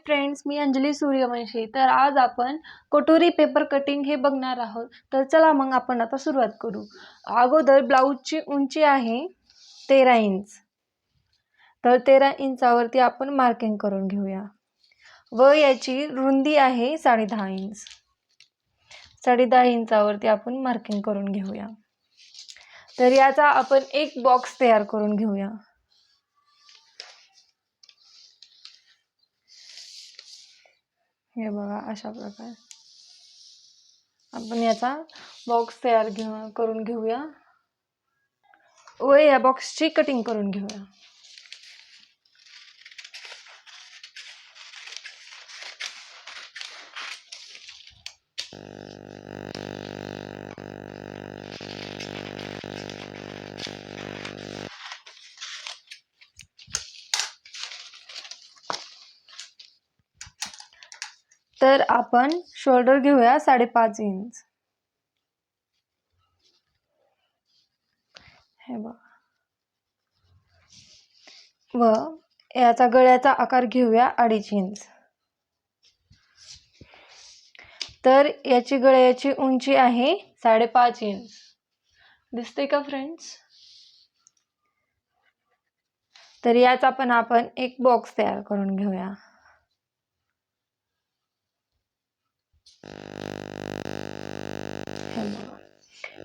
Friends, मी अंजली सूर्यवंशी. तर आज आपण कटोरी पेपर कटिंग हे बघणार आहोत. तर चला मग आपण आता सुरुवात करू. अगोदर ब्लाऊजची उंची आहे 13 इंच. तर 13 इंचावरती आपण मार्किंग करून घेऊया व याची रुंदी आहे 10.5 इंच. 10.5 इंचावरती आपण मार्किंग करून घेऊया. तर याचा आपण एक बॉक्स तयार करून घेऊया. हे बघा, अशा प्रकारे आपण याचा बॉक्स तयार करून घेऊया व या बॉक्सची कटिंग करून घेऊया. तर आपण शोल्डर घेऊया 5.5 इंच. हे बघा, व याचा गळ्याचा आकार घेऊया 2.5 इंच. तर याची गळ्याची उंची आहे 5.5 इंच. दिसते का फ्रेंड्स? तर याचा पण आपण एक बॉक्स तयार करून घेऊया.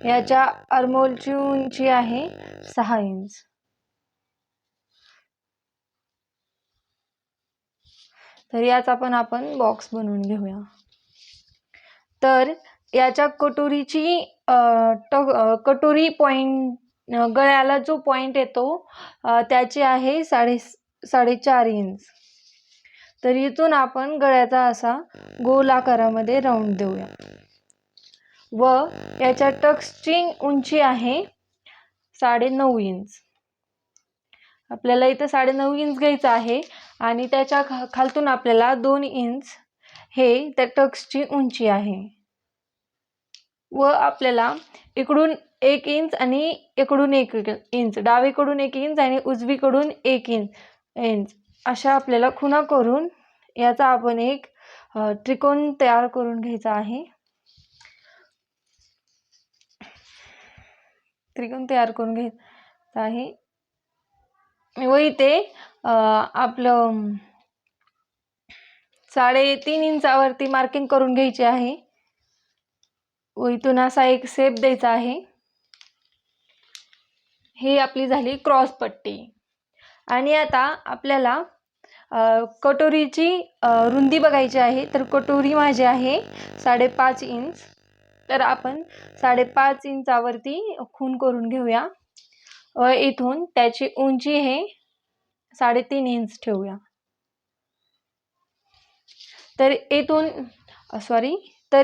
याच्या आर्महोलची उंची आहे 6 इंच. तर याचा पण आपण बॉक्स बनवून घेऊया. तर याच्या कटोरीची कटोरी पॉइंट, गळ्याला जो पॉइंट येतो त्याची आहे 4.5 इंच. तर इथून आपण गळ्याचा असा गोल आकारामध्ये राऊंड देऊया व याच्या टक्सची उंची आहे 9.5 इंच. आपल्याला इथं 9.5 इंच घ्यायचं आहे आणि त्याच्या खालतून आपल्याला 2 इंच हे त्या टक्सची उंची आहे व आपल्याला इकडून 1 इंच आणि इकडून 1 इंच, डावीकडून 1 इंच आणि उजवीकडून 1 इंच अशा आपल्याला खुणा करून याचा आपण एक त्रिकोण तयार करून घ्यायचा आहे. त्रिकोण तयार करून घ्यायचा आहे व इथे आपलं 3.5 इंचावरती मार्किंग करून घ्यायची आहे व इथून असा एक शेप द्यायचा आहे. ही आपली झाली क्रॉस पट्टी. आणि आता आपल्याला कटोरीची रुंदी बघायची आहे. तर कटोरी माझी आहे 5.5 इंच. तर आपण 5.5 इंचावरती खूण करून घेऊया व इथून त्याची उंची हे 3.5 इंच ठेवूया. तर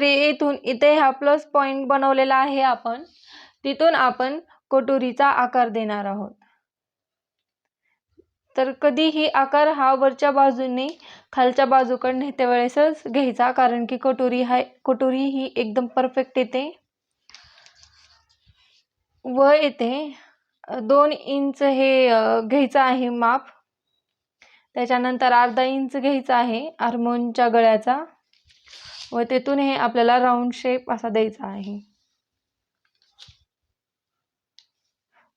येथून इथे हा प्लस पॉइंट बनवलेला आहे आपण, तिथून आपण कटोरीचा आकार देणार आहोत. तर कधीही आकार हा वरच्या बाजूने खालच्या बाजूकडे नेते वेळेसच घ्यायचा, कारण की कटोरी ही एकदम परफेक्ट येते. व येथे 2 इंच हे घ्यायचं आहे माप. त्याच्यानंतर अर्धा इंच घ्यायचा आहे आर्महोलच्या गळ्याचा व तेथून हे आपल्याला राऊंड शेप असा द्यायचा आहे.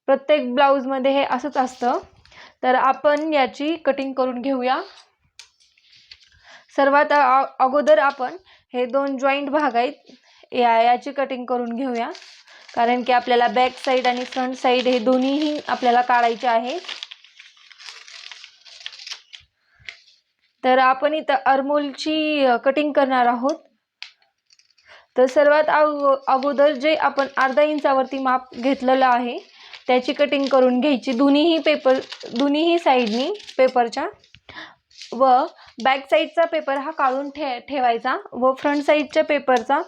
प्रत्येक ब्लाऊज मध्ये हे असंच असतं. तर आपण याची कटिंग करून घेऊया. सर्वात अगोदर आपण हे 2 जॉईंट भाग आहेत याची कटिंग करून घेऊया, कारण की आपल्याला बॅक साईड आणि फ्रंट साईड हे दोन्हीही आपल्याला काढायचे आहे. तर आपण इथं आर्महोलची कटिंग करणार आहोत. तर सर्वात अगोदर जे आपण अर्धा इंचावरती माप घेतलेलं आहे त्याची कटिंग करून घ्यायची दोन्हीही साईडनी पेपरच्या. व बॅक साईडचा पेपर हा काढून ठेवायचा व फ्रंट साईडच्या पेपरचा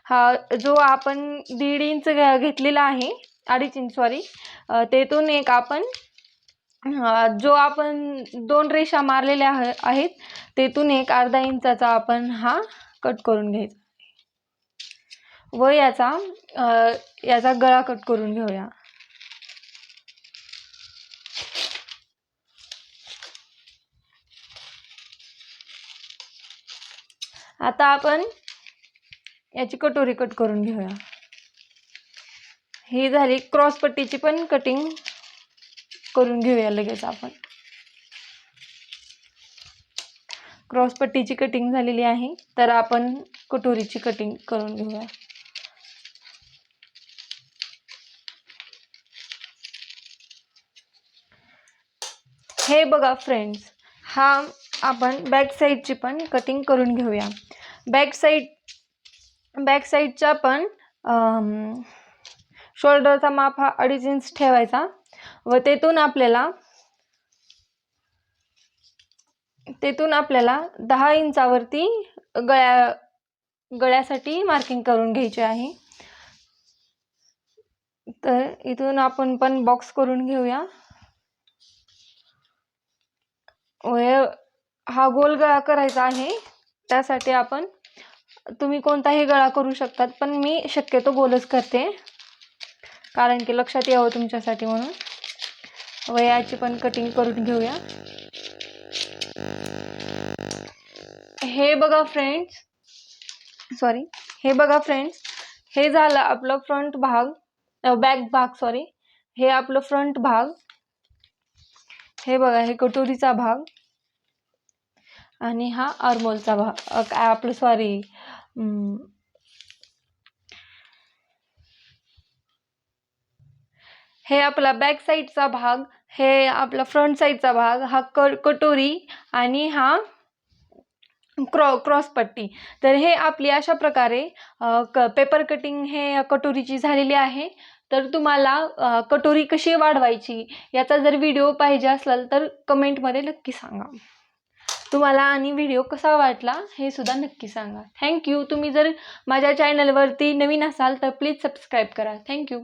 हा जो आपण 1.5 इंच घेतलेला आहे, 2.5 इंच सॉरी, तेथून एक आपण जो आपण 2 रेषा मारलेल्या आहेत तेथून एक अर्धा इंचाचा आपण हा कट करून घ्यायचा व याचा गळा कट करून घेऊया. आता आपण याची कटोरी कट करून घेऊया. ही झाली. क्रॉस पट्टीची पण कटिंग करून घेऊया लगेच आपण. क्रॉस पट्टीची कटिंग झालेली आहे, तर आपण कटोरीची कटिंग करून घेऊया. हे बघा फ्रेंड्स, हा आपण बॅक साईडची पण कटिंग करून घेऊया. बॅक साईडचा पण शोल्डरचा माप हा 2.5 इंच ठेवायचा व तेथून आपल्याला 10 इंचावरती गळ्यासाठी मार्किंग करून घ्यायचे आहे. तर इथून आपण पण बॉक्स करून घेऊया. हा गोल गळा करायचा आहे, त्यासाठी आपण तुम्ही कोणताही गळा करू शकतात, पण मी शक्यतो गोलच करते कारण की लक्षात यावं तुमच्यासाठी म्हणून. व याची पण कटिंग करून घेऊया. हे बघा फ्रेंड्स, हे झालं आपलं फ्रंट भाग, बॅक भाग सॉरी. हे आपलं फ्रंट भाग. हे बघा, हे कटोरीचा भाग आणि हा आर्मोलचा भाग, आपलं सॉरी हे आपला बॅक साईडचा भाग, हे आपला फ्रंट साईडचा भाग, हा कटोरी आणि हा क्रॉस पट्टी. तर हे आपली अशा प्रकारे पेपर कटिंग हे कटोरीची झालेली आहे. तर तुम्हाला कटोरी कशी वाढवायची याचा जर व्हिडिओ पाहिजे असेल तर कमेंटमध्ये नक्की सांगा. तुम्हाला आणि व्हिडिओ कसा वाटला हे सुद्धा नक्की सांगा. थँक्यू. तुम्ही जर माझ्या चॅनलवरती नवीन असाल तर प्लीज सबस्क्राईब करा. थँक्यू.